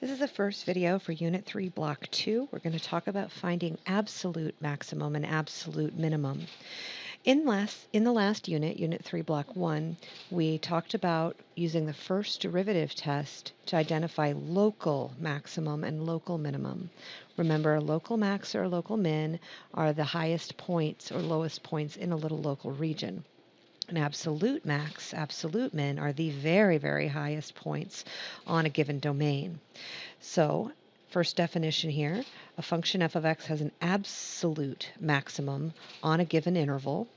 This is the first video for Unit 3, Block 2. We're going to talk about finding absolute maximum and absolute minimum. In the last unit, Unit 3, Block 1, we talked about using the first derivative test to identify local maximum and local minimum. Remember, local max or local min are the highest points or lowest points in a little local region. An absolute max, absolute min are the very, very highest points on a given domain. So, first definition here, a function f of x has an absolute maximum on a given interval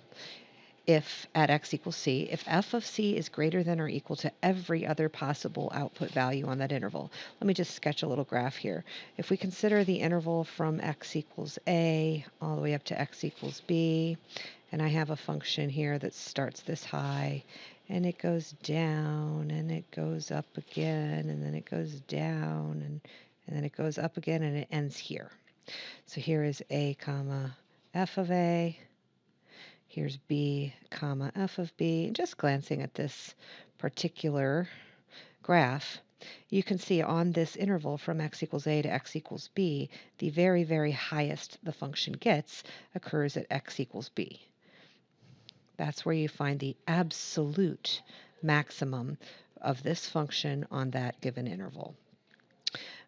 if at x equals c, if f of c is greater than or equal to every other possible output value on that interval. Let me just sketch a little graph here. If we consider the interval from x equals a all the way up to x equals b, and I have a function here that starts this high, and it goes down, and it goes up again, and then it goes down, and then it goes up again, and it ends here. So here is a comma f of a. Here's b comma f of b. And just glancing at this particular graph, you can see on this interval from x equals a to x equals b, the very, very highest the function gets occurs at x equals b. That's where you find the absolute maximum of this function on that given interval.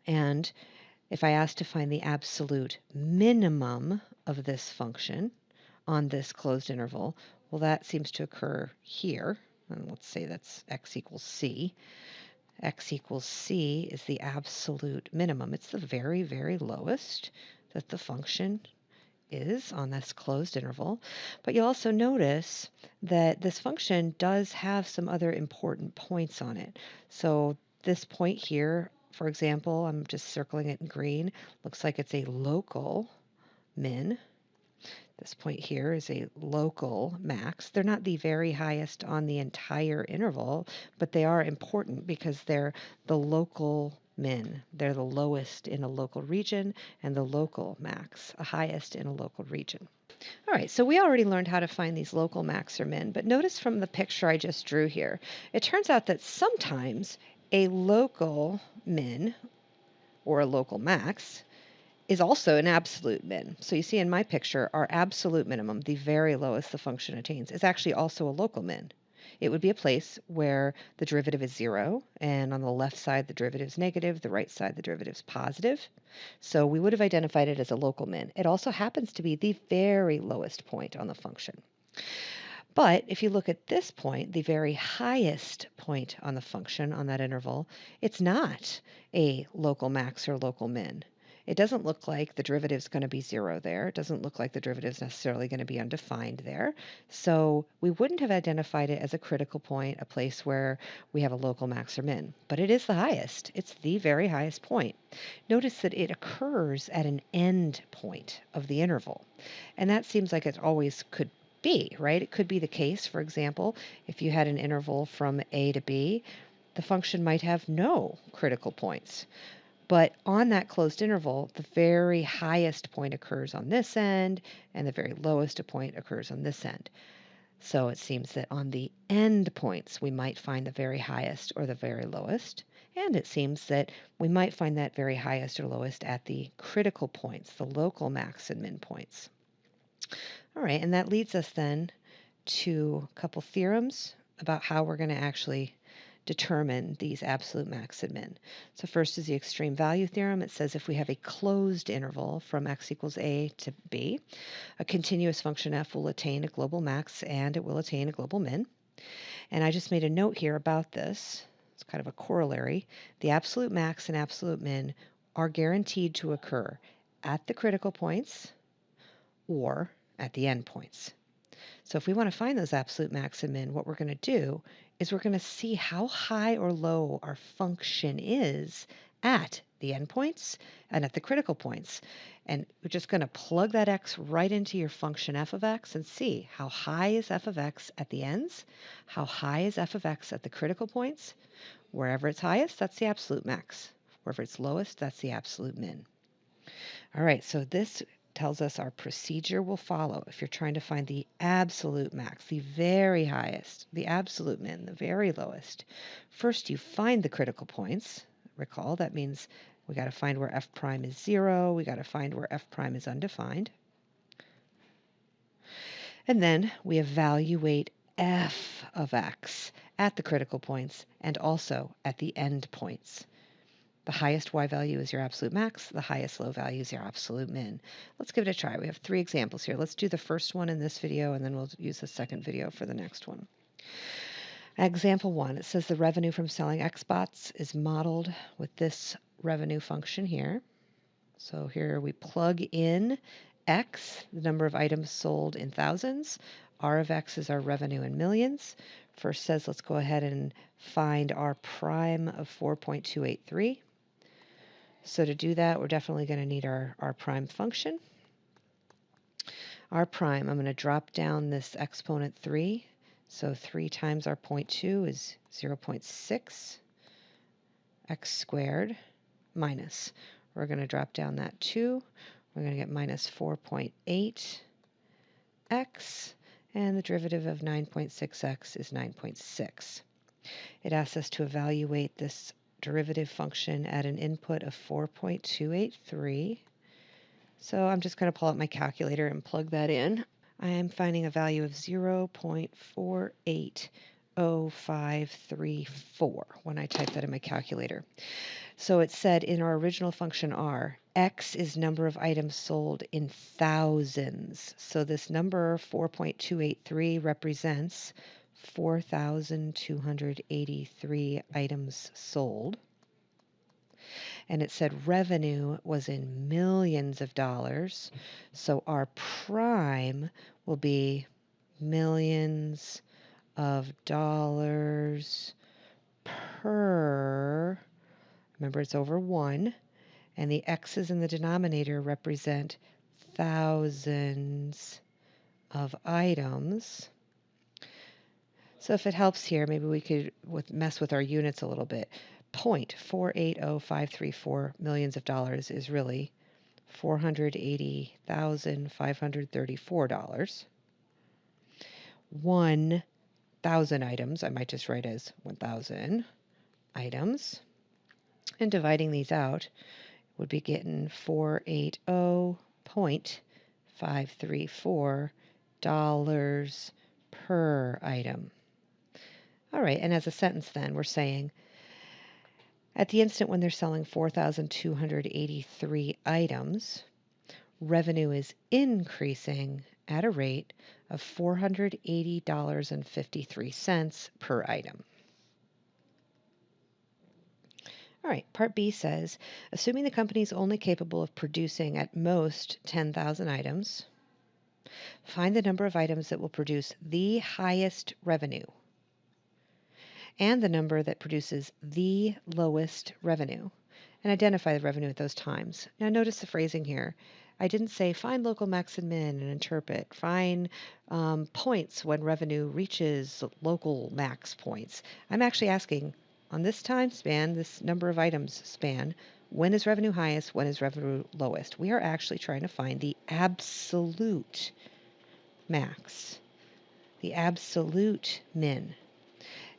And if I ask to find the absolute minimum of this function on this closed interval, well, that seems to occur here. And let's say that's x equals c. X equals c is the absolute minimum. It's the very, very lowest that the function is on this closed interval. But you'll also notice that this function does have some other important points on it. So this point here, for example, I'm just circling it in green, looks like it's a local min. This point here is a local max. They're not the very highest on the entire interval, but they are important because they're the local min. They're the lowest in a local region, and the local max, a highest in a local region. All right, so we already learned how to find these local max or min, but notice from the picture I just drew here, it turns out that sometimes a local min or a local max is also an absolute min. So you see in my picture, our absolute minimum, the very lowest the function attains, is actually also a local min. It would be a place where the derivative is 0, and on the left side the derivative is negative, the right side the derivative is positive. So we would have identified it as a local min. It also happens to be the very lowest point on the function. But if you look at this point, the very highest point on the function on that interval, it's not a local max or local min. It doesn't look like the derivative is going to be 0 there. It doesn't look like the derivative is necessarily going to be undefined there. So we wouldn't have identified it as a critical point, a place where we have a local max or min. But it is the highest. It's the very highest point. Notice that it occurs at an end point of the interval. And that seems like it always could be, right? It could be the case, for example, if you had an interval from a to b, the function might have no critical points. But on that closed interval, the very highest point occurs on this end, and the very lowest point occurs on this end. So it seems that on the end points, we might find the very highest or the very lowest. And it seems that we might find that very highest or lowest at the critical points, the local max and min points. All right, and that leads us then to a couple theorems about how we're going to actually determine these absolute max and min. So first is the extreme value theorem. It says if we have a closed interval from x equals a to b, a continuous function f will attain a global max and it will attain a global min. And I just made a note here about this. It's kind of a corollary. The absolute max and absolute min are guaranteed to occur at the critical points or at the endpoints. So if we want to find those absolute max and min, what we're going to do is we're going to see how high or low our function is at the endpoints and at the critical points. And we're just going to plug that x right into your function f of x and see how high is f of x at the ends, how high is f of x at the critical points. Wherever it's highest, that's the absolute max. Wherever it's lowest, that's the absolute min. All right, so this tells us our procedure will follow if you're trying to find the absolute max, the very highest, the absolute min, the very lowest. First, you find the critical points, Recall, that means we got to find where f prime is 0. We got to find where f prime is undefined. And then we evaluate f of x at the critical points and also at the end points. The highest y value is your absolute max. The highest low value is your absolute min. Let's give it a try. We have 3 examples here. Let's do the first one in this video, and then we'll use the second video for the next one. Example 1, it says the revenue from selling Xbots is modeled with this revenue function here. So here we plug in X, the number of items sold in thousands. R of X is our revenue in millions. First says let's go ahead and find our prime of 4.283. So to do that, we're definitely going to need our prime function. Our prime, I'm going to drop down this exponent 3. So 3 times our 0.2 is 0.6 x squared minus. We're going to drop down that 2. We're going to get minus 4.8 x, and the derivative of 9.6x is 9.6. It asks us to evaluate this derivative function at an input of 4.283. So I'm just going to pull out my calculator and plug that in. I am finding a value of 0.480534 when I type that in my calculator. So it said in our original function r, x is number of items sold in thousands. So this number 4.283 represents 4,283 items sold. And it said revenue was in millions of dollars. So our prime will be millions of dollars per, remember it's over 1, and the x's in the denominator represent thousands of items. So if it helps here, maybe we could mess with our units a little bit. 0.480534 millions of dollars is really $480,534. 1,000 items, I might just write as 1,000 items. And dividing these out would be getting $480.534 per item. All right, and as a sentence then, we're saying at the instant when they're selling 4,283 items, revenue is increasing at a rate of $480.53 per item. All right, part B says, assuming the company is only capable of producing at most 10,000 items, find the number of items that will produce the highest revenue and the number that produces the lowest revenue, and identify the revenue at those times. Now notice the phrasing here. I didn't say find local max and min and interpret. Find points when revenue reaches local max points. I'm actually asking, on this time span, this number of items span, when is revenue highest, when is revenue lowest? We are actually trying to find the absolute max, the absolute min.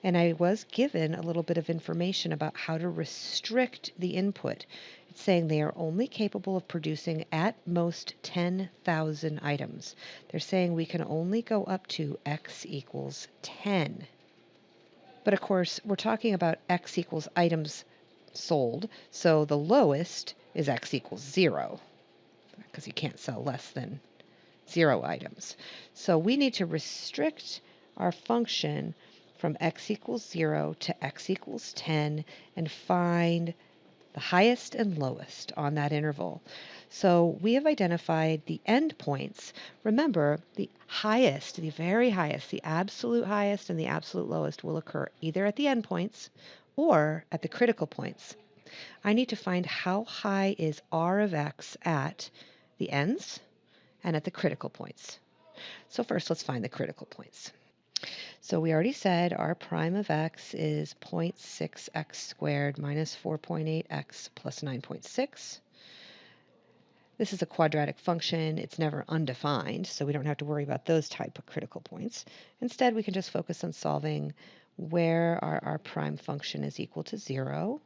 And I was given a little bit of information about how to restrict the input. It's saying they are only capable of producing at most 10,000 items. They're saying we can only go up to x equals 10. But of course, we're talking about x equals items sold, so the lowest is x equals 0, because you can't sell less than 0 items. So we need to restrict our function from x equals 0 to x equals 10 and find the highest and lowest on that interval. So we have identified the endpoints. Remember, the highest, the very highest, the absolute highest and the absolute lowest will occur either at the endpoints or at the critical points. I need to find how high is r of x at the ends and at the critical points. So first, let's find the critical points. So we already said our prime of x is 0.6x squared minus 4.8x plus 9.6. This is a quadratic function. It's never undefined, so we don't have to worry about those type of critical points. Instead, we can just focus on solving where our prime function is equal to 0.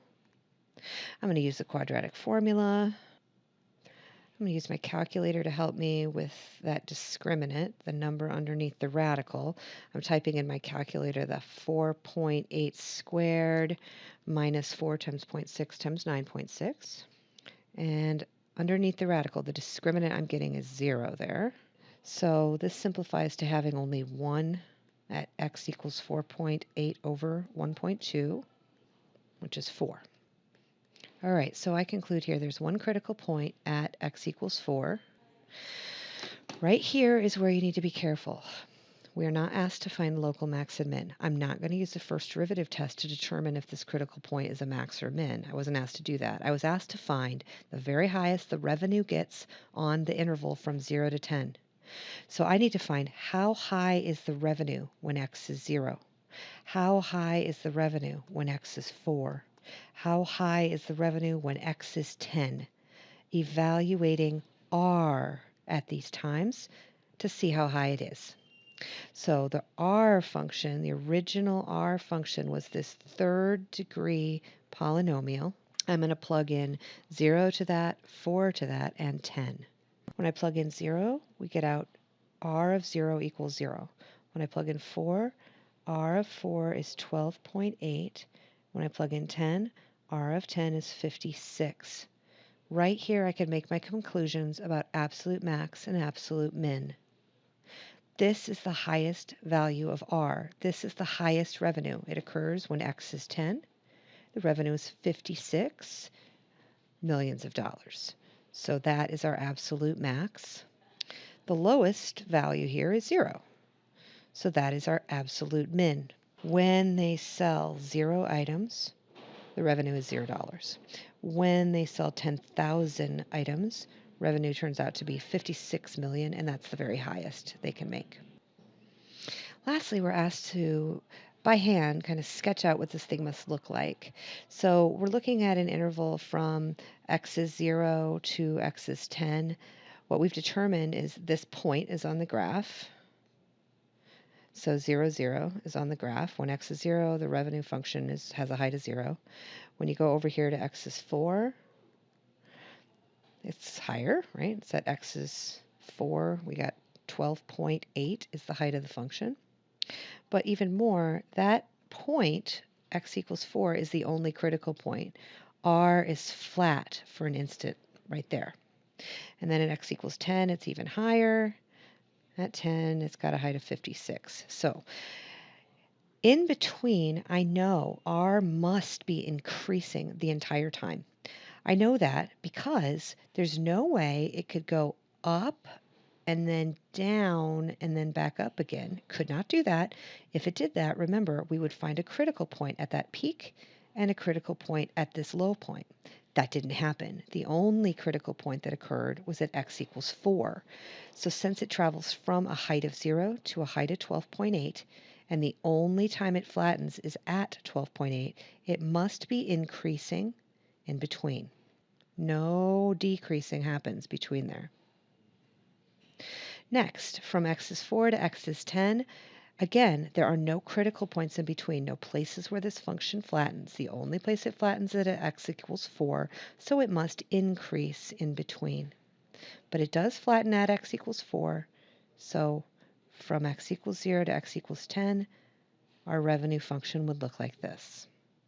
I'm going to use the quadratic formula. I'm going to use my calculator to help me with that discriminant, the number underneath the radical. I'm typing in my calculator the 4.8 squared minus 4 times 0.6 times 9.6. And underneath the radical, the discriminant I'm getting is 0 there. So this simplifies to having only 1 at x equals 4.8 over 1.2, which is 4. All right, so I conclude here there's one critical point at x equals 4. Right here is where you need to be careful. We are not asked to find local max and min. I'm not going to use the first derivative test to determine if this critical point is a max or min. I wasn't asked to do that. I was asked to find the very highest the revenue gets on the interval from 0 to 10. So I need to find how high is the revenue when x is 0. How high is the revenue when x is 4? How high is the revenue when x is 10? Evaluating r at these times to see how high it is. So the r function, the original r function, was this third degree polynomial. I'm going to plug in 0 to that, 4 to that, and 10. When I plug in 0, we get out r of 0 equals 0. When I plug in 4, r of 4 is 12.8. When I plug in 10, r of 10 is 56. Right here, I can make my conclusions about absolute max and absolute min. This is the highest value of R. This is the highest revenue. It occurs when X is 10. The revenue is 56 millions of dollars. So that is our absolute max. The lowest value here is 0. So that is our absolute min. When they sell 0 items, the revenue is $0. When they sell 10,000 items, revenue turns out to be 56 million, and that's the very highest they can make. Lastly, we're asked to, by hand, kind of sketch out what this thing must look like. So we're looking at an interval from x is 0 to x is 10. What we've determined is this point is on the graph. So 0, 0 is on the graph. When x is 0, the revenue function has a height of 0. When you go over here to x is 4, it's higher, right? It's at x is 4. We got 12.8 is the height of the function. But even more, that point, x equals 4, is the only critical point. R is flat for an instant right there. And then at x equals 10, it's even higher. At 10, it's got a height of 56. So in between, I know R must be increasing the entire time. I know that because there's no way it could go up and then down and then back up again. Could not do that. If it did that, remember, we would find a critical point at that peak and a critical point at this low point. That didn't happen. The only critical point that occurred was at x equals 4. So since it travels from a height of 0 to a height of 12.8, and the only time it flattens is at 12.8, it must be increasing in between. No decreasing happens between there. Next, from x is 4 to x is 10, again, there are no critical points in between, no places where this function flattens. The only place it flattens is at x equals 4, so it must increase in between. But it does flatten at x equals 4, so from x equals 0 to x equals 10, our revenue function would look like this.